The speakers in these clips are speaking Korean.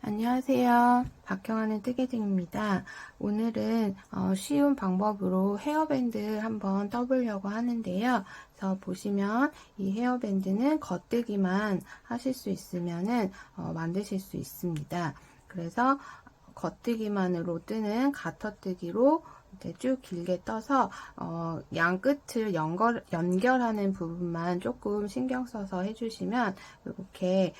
안녕하세요. 박형아는 뜨개질입니다. 오늘은 쉬운 방법으로 헤어밴드 한번 떠보려고 하는데요. 그래서 보시면 이 헤어밴드는 겉뜨기만 하실 수 있으면은 만드실 수 있습니다. 그래서 겉뜨기만으로 뜨는 가터뜨기로 이렇게 쭉 길게 떠서 양 끝을 연결하는 부분만 조금 신경 써서 해주시면 이렇게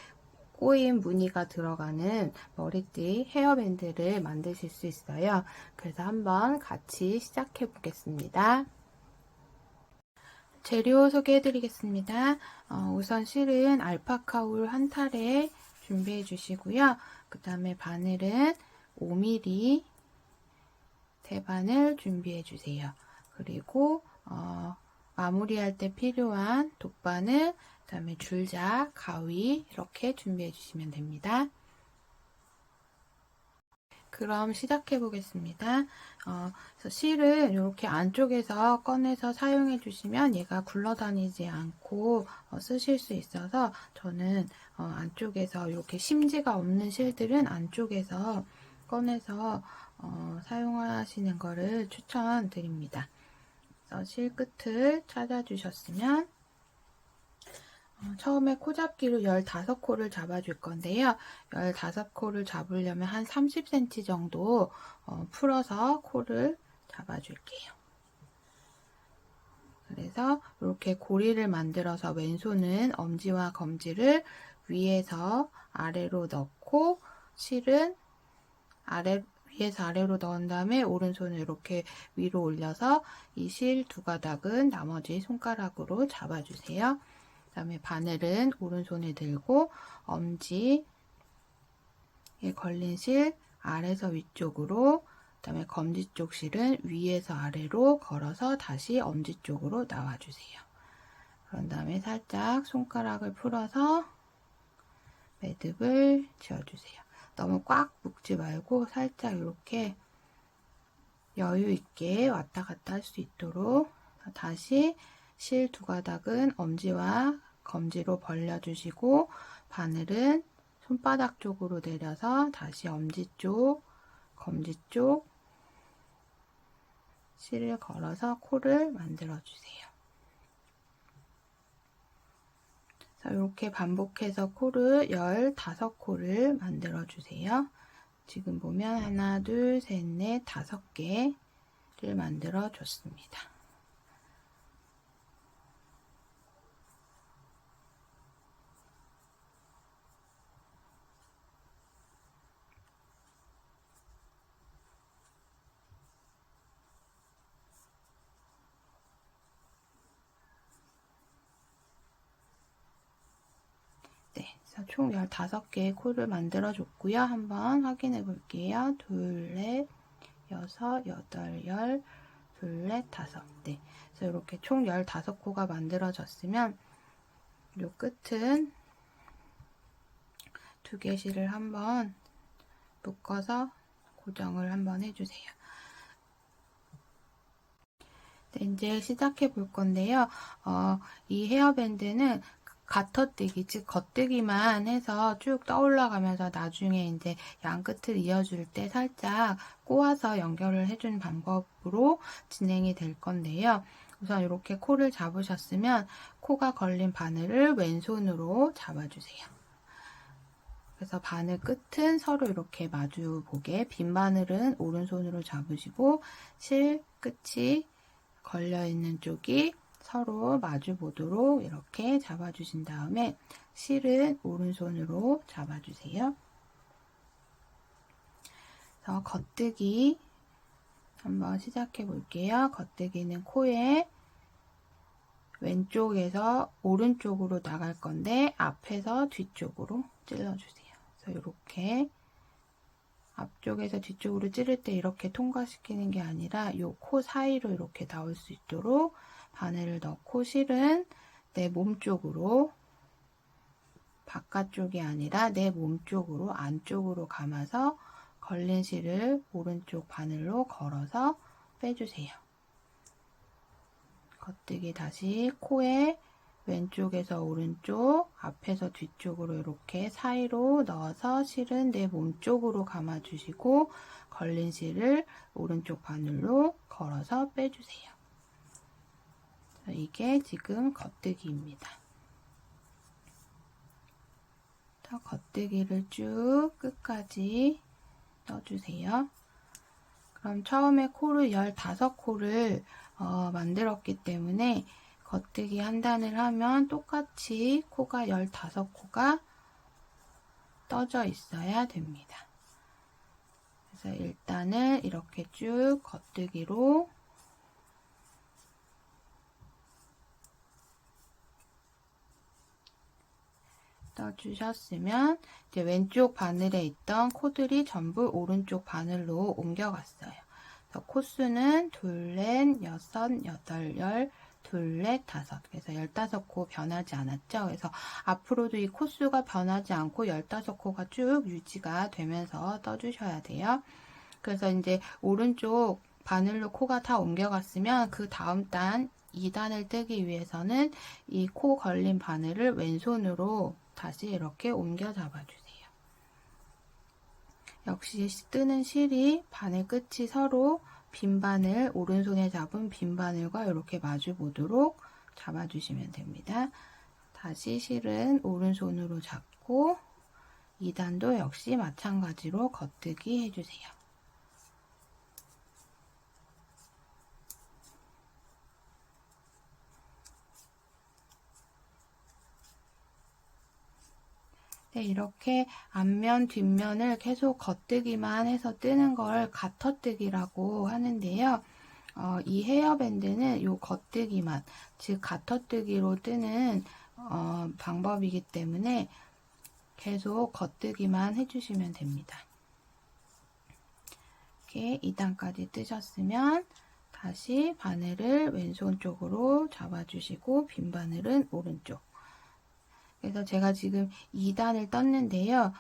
꼬인 무늬가 들어가는 머리띠 헤어밴드를 만드실 수 있어요. 그래서 한번 같이 시작해 보겠습니다. 재료 소개해 드리겠습니다. 우선 실은 알파카 울 한 탈에 준비해 주시고요. 그 다음에 바늘은 5mm 대바늘 준비해 주세요. 그리고 마무리할 때 필요한 돗바늘, 그 다음에 줄자, 가위 이렇게 준비해 주시면 됩니다. 그럼 시작해 보겠습니다. 그래서 실을 이렇게 안쪽에서 꺼내서 사용해 주시면 얘가 굴러다니지 않고 쓰실 수 있어서 저는 안쪽에서 이렇게 심지가 없는 실들은 안쪽에서 꺼내서 사용하시는 거를 추천드립니다. 그래서 실 끝을 찾아주셨으면 처음에 코잡기로 15코를 잡아줄 건데요. 15코를 잡으려면 한 30cm 정도 풀어서 코를 잡아줄게요. 그래서 이렇게 고리를 만들어서 왼손은 엄지와 검지를 위에서 아래로 넣고 실은 위에서 아래로 넣은 다음에 오른손을 이렇게 위로 올려서 이 실 두 가닥은 나머지 손가락으로 잡아주세요. 그 다음에 바늘은 오른손에 들고 엄지에 걸린 실 아래에서 위쪽으로, 그 다음에 검지 쪽 실은 위에서 아래로 걸어서 다시 엄지 쪽으로 나와주세요. 그런 다음에 살짝 손가락을 풀어서 매듭을 지어주세요. 너무 꽉 묶지 말고 살짝 이렇게 여유 있게 왔다 갔다 할 수 있도록 다시 실 두 가닥은 엄지와 검지로 벌려주시고 바늘은 손바닥 쪽으로 내려서 다시 엄지 쪽, 검지 쪽 실을 걸어서 코를 만들어 주세요. 이렇게 반복해서 코를 15코를 만들어 주세요. 지금 보면 하나, 둘, 셋, 넷, 5개를 만들어 줬습니다. 네, 그래서 총 15개의 코를 만들어 줬고요. 한번 확인해 볼게요. 둘, 넷, 여섯, 여덟, 열, 둘, 넷, 다섯. 네, 그래서 이렇게 총 15코가 만들어졌으면 이 끝은 2개 실을 한번 묶어서 고정을 한번 해주세요. 네, 이제 시작해 볼 건데요. 이 헤어밴드는 가터뜨기, 즉 겉뜨기만 해서 쭉 떠올라가면서 나중에 이제 양 끝을 이어줄 때 살짝 꼬아서 연결을 해준 방법으로 진행이 될 건데요. 우선 이렇게 코를 잡으셨으면 코가 걸린 바늘을 왼손으로 잡아주세요. 그래서 바늘 끝은 서로 이렇게 마주 보게, 빈 바늘은 오른손으로 잡으시고 실 끝이 걸려있는 쪽이 서로 마주 보도록 이렇게 잡아주신 다음에 실은 오른손으로 잡아주세요. 그래서 겉뜨기 한번 시작해 볼게요. 겉뜨기는 코에 왼쪽에서 오른쪽으로 나갈 건데 앞에서 뒤쪽으로 찔러주세요. 그래서 이렇게 앞쪽에서 뒤쪽으로 찌를 때 이렇게 통과시키는 게 아니라 이 코 사이로 이렇게 나올 수 있도록 바늘을 넣고 실은 내 몸 쪽으로, 바깥쪽이 아니라 내 몸 쪽으로 안쪽으로 감아서 걸린 실을 오른쪽 바늘로 걸어서 빼주세요. 겉뜨기 다시 코에 왼쪽에서 오른쪽, 앞에서 뒤쪽으로 이렇게 사이로 넣어서 실은 내 몸 쪽으로 감아주시고 걸린 실을 오른쪽 바늘로 걸어서 빼주세요. 이게 지금 겉뜨기입니다. 겉뜨기를 쭉 끝까지 떠주세요. 그럼 처음에 코를 15코를 만들었기 때문에 겉뜨기 한 단을 하면 똑같이 코가 15코가 떠져 있어야 됩니다. 그래서 일단은 이렇게 쭉 겉뜨기로 떠주셨으면 이제 왼쪽 바늘에 있던 코들이 전부 오른쪽 바늘로 옮겨갔어요. 그래서 코수는 둘, 넷, 여섯, 여덟, 열, 둘, 넷, 다섯. 그래서 15코 변하지 않았죠. 그래서 앞으로도 이 코수가 변하지 않고 15코가 쭉 유지가 되면서 떠주셔야 돼요. 그래서 이제 오른쪽 바늘로 코가 다 옮겨갔으면 그 다음 단 2단을 뜨기 위해서는 이 코 걸린 바늘을 왼손으로 다시 이렇게 옮겨 잡아주세요. 역시 뜨는 실이 바늘 끝이 서로 빈 바늘, 오른손에 잡은 빈 바늘과 이렇게 마주 보도록 잡아주시면 됩니다. 다시 실은 오른손으로 잡고 2단도 역시 마찬가지로 겉뜨기 해주세요. 네, 이렇게 앞면, 뒷면을 계속 겉뜨기만 해서 뜨는 걸 가터뜨기라고 하는데요. 이 헤어밴드는 요 겉뜨기만, 즉 가터뜨기로 뜨는 방법이기 때문에 계속 겉뜨기만 해주시면 됩니다. 이렇게 2단까지 뜨셨으면 다시 바늘을 왼손 쪽으로 잡아주시고 빈 바늘은 오른쪽. 그래서 제가 지금 2단을 떴는데요.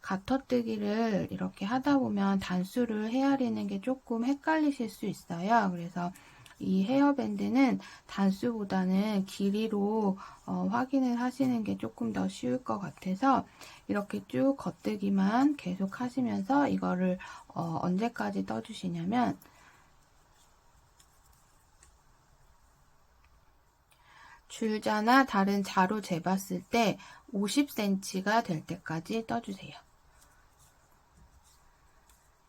가터뜨기를 이렇게 하다 보면 단수를 헤아리는 게 조금 헷갈리실 수 있어요. 그래서 이 헤어밴드는 단수보다는 길이로 확인을 하시는 게 조금 더 쉬울 것 같아서 이렇게 쭉 겉뜨기만 계속 하시면서 이거를 언제까지 떠주시냐면 줄자나 다른 자로 재봤을 때 50cm가 될 때까지 떠주세요.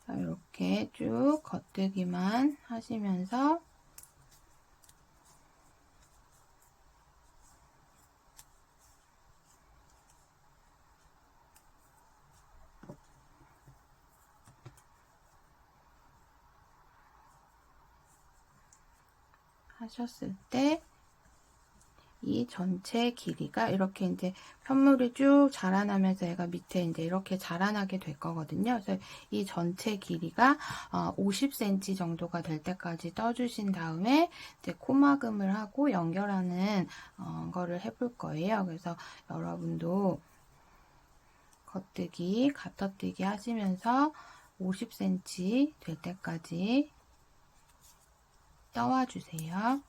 이렇게 쭉 겉뜨기만 하시면서 하셨을 때 이 전체 길이가 이렇게 이제 편물이 쭉 자라나면서 얘가 밑에 이제 이렇게 자라나게 될 거거든요. 그래서 이 전체 길이가 50cm 정도가 될 때까지 떠주신 다음에 이제 코막음을 하고 연결하는 거를 해볼 거예요. 그래서 여러분도 겉뜨기, 가터뜨기 하시면서 50cm 될 때까지 떠와주세요.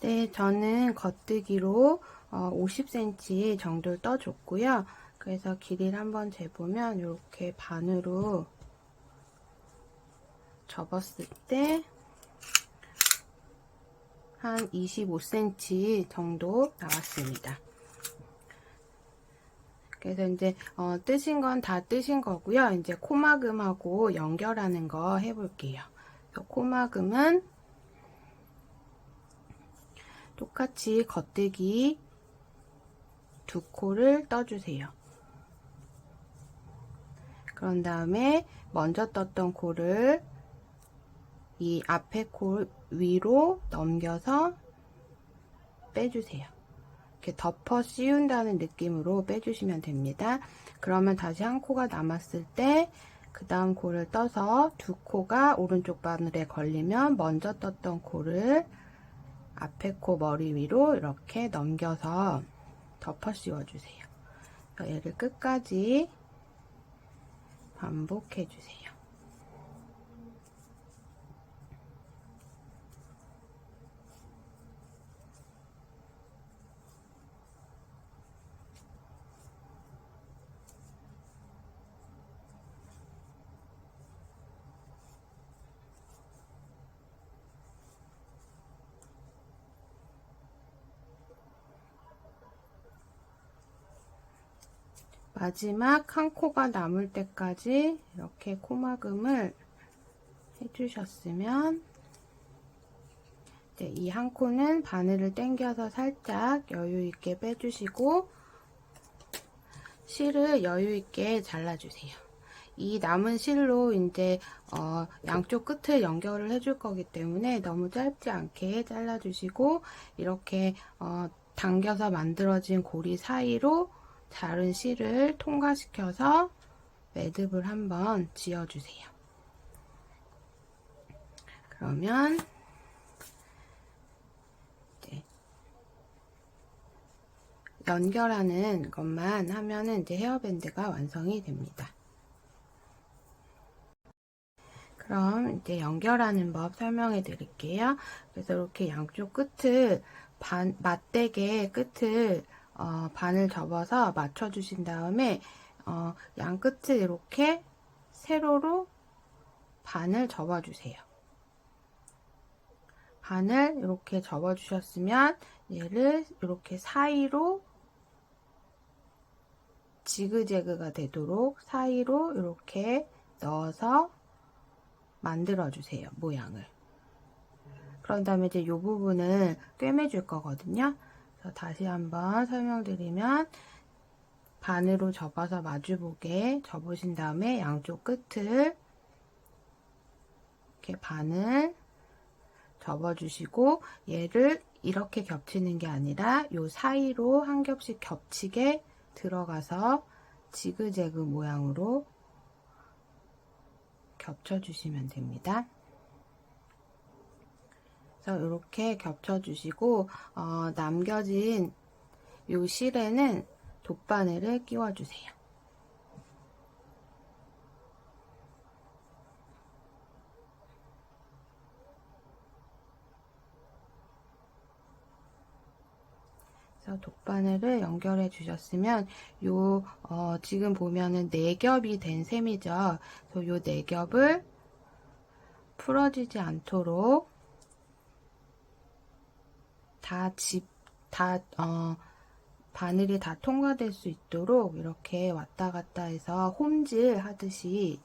네, 저는 겉뜨기로 50cm 정도를 떠줬고요. 그래서 길이를 한번 재보면 이렇게 반으로 접었을 때 한 25cm 정도 나왔습니다. 그래서 이제 뜨신 건 다 뜨신 거고요. 이제 코막음하고 연결하는 거 해볼게요. 코막음은 똑같이 겉뜨기 2코를 떠주세요. 그런 다음에 먼저 떴던 코를 이 앞에 코 위로 넘겨서 빼주세요. 이렇게 덮어 씌운다는 느낌으로 빼주시면 됩니다. 그러면 다시 한 코가 남았을 때 그 다음 코를 떠서 2코가 오른쪽 바늘에 걸리면 먼저 떴던 코를 앞에 코 머리 위로 이렇게 넘겨서 덮어 씌워주세요. 얘를 끝까지 반복해주세요. 마지막 한 코가 남을 때까지 이렇게 코막음을 해주셨으면 이 한 코는 바늘을 당겨서 살짝 여유있게 빼주시고 실을 여유있게 잘라주세요. 이 남은 실로 이제 양쪽 끝을 연결을 해줄 거기 때문에 너무 짧지 않게 잘라주시고 이렇게 당겨서 만들어진 고리 사이로 자른 실을 통과시켜서 매듭을 한번 지어주세요. 그러면 이제 연결하는 것만 하면은 이제 헤어밴드가 완성이 됩니다. 그럼 이제 연결하는 법 설명해 드릴게요. 그래서 이렇게 양쪽 끝을 맞대게 끝을 반을 접어서 맞춰 주신 다음에 양 끝을 이렇게 세로로 반을 접어 주세요. 반을 이렇게 접어 주셨으면 얘를 이렇게 사이로 지그재그가 되도록 사이로 이렇게 넣어서 만들어 주세요. 모양을. 그런 다음에 이제 이 부분을 꿰매줄 거거든요. 그래서 다시 한번 설명드리면 반으로 접어서 마주보게 접으신 다음에 양쪽 끝을 이렇게 반을 접어주시고 얘를 이렇게 겹치는 게 아니라 이 사이로 한 겹씩 겹치게 들어가서 지그재그 모양으로 겹쳐주시면 됩니다. 그래서 이렇게 겹쳐주시고 남겨진 이 실에는 돗바늘을 끼워주세요. 그래서 돗바늘을 연결해 주셨으면 요 지금 보면은 4겹이 된 셈이죠. 그래서 요 4겹을 풀어지지 않도록 바늘이 다 통과될 수 있도록 이렇게 왔다 갔다 해서 홈질 하듯이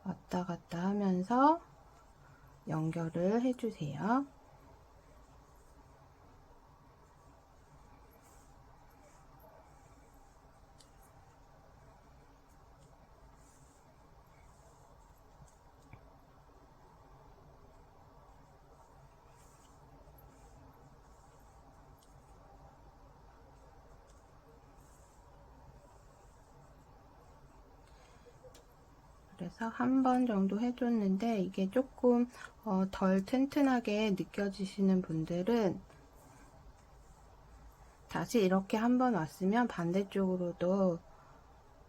왔다 갔다 하면서 연결을 해주세요. 그래서 한 번 정도 해줬는데 이게 조금 덜 튼튼하게 느껴지시는 분들은 다시 이렇게 한 번 왔으면 반대쪽으로도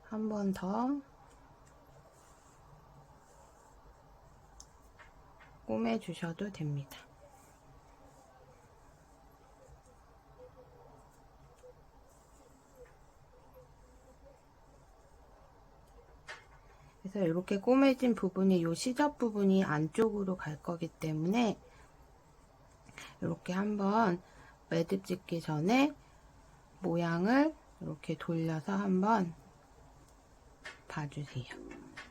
한 번 더 꼬매 주셔도 됩니다. 그래서 이렇게 꼬매진 부분이 이 시접 부분이 안쪽으로 갈 거기 때문에 이렇게 한번 매듭 짓기 전에 모양을 이렇게 돌려서 한번 봐주세요.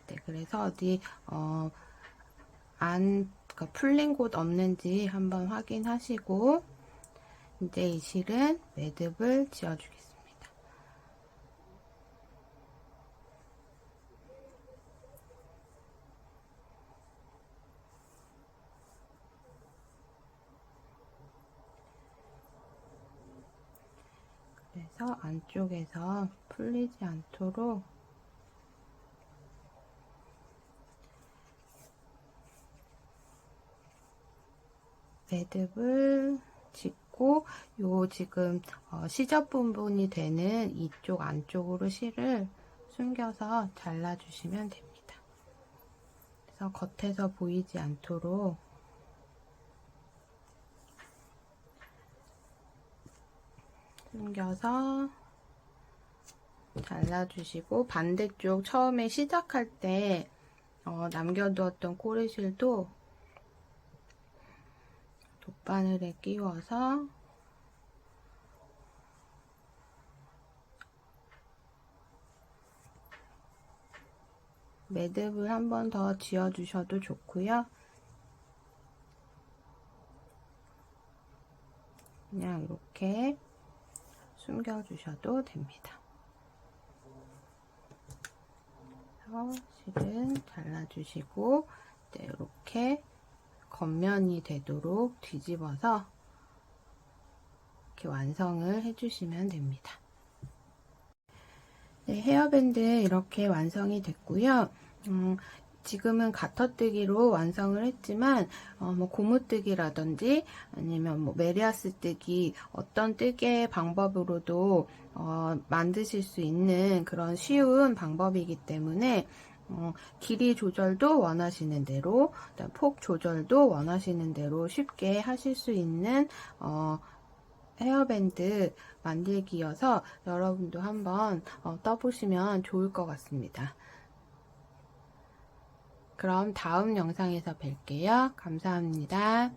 네, 그래서 어디 그러니까 풀린 곳 없는지 한번 확인하시고 이제 이 실은 매듭을 지어주겠습니다. 그래서 안쪽에서 풀리지 않도록 매듭을 짓고 요 지금 시접 부분이 되는 이쪽 안쪽으로 실을 숨겨서 잘라주시면 됩니다. 그래서 겉에서 보이지 않도록 숨겨서 잘라주시고 반대쪽 처음에 시작할 때 남겨두었던 꼬리실도 돗바늘에 끼워서 매듭을 한 번 더 지어주셔도 좋고요. 그냥 이렇게 숨겨주셔도 됩니다. 그래서 실은 잘라주시고 이렇게 겉면이 되도록 뒤집어서 이렇게 완성을 해주시면 됩니다. 네, 헤어밴드 이렇게 완성이 됐고요. 지금은 가터뜨기로 완성을 했지만 뭐 고무뜨기라든지 아니면 뭐 메리아스 뜨기 어떤 뜨개 방법으로도 만드실 수 있는 그런 쉬운 방법이기 때문에 길이 조절도 원하시는 대로, 폭 조절도 원하시는 대로 쉽게 하실 수 있는 헤어밴드 만들기여서 여러분도 한번 떠보시면 좋을 것 같습니다. 그럼 다음 영상에서 뵐게요. 감사합니다.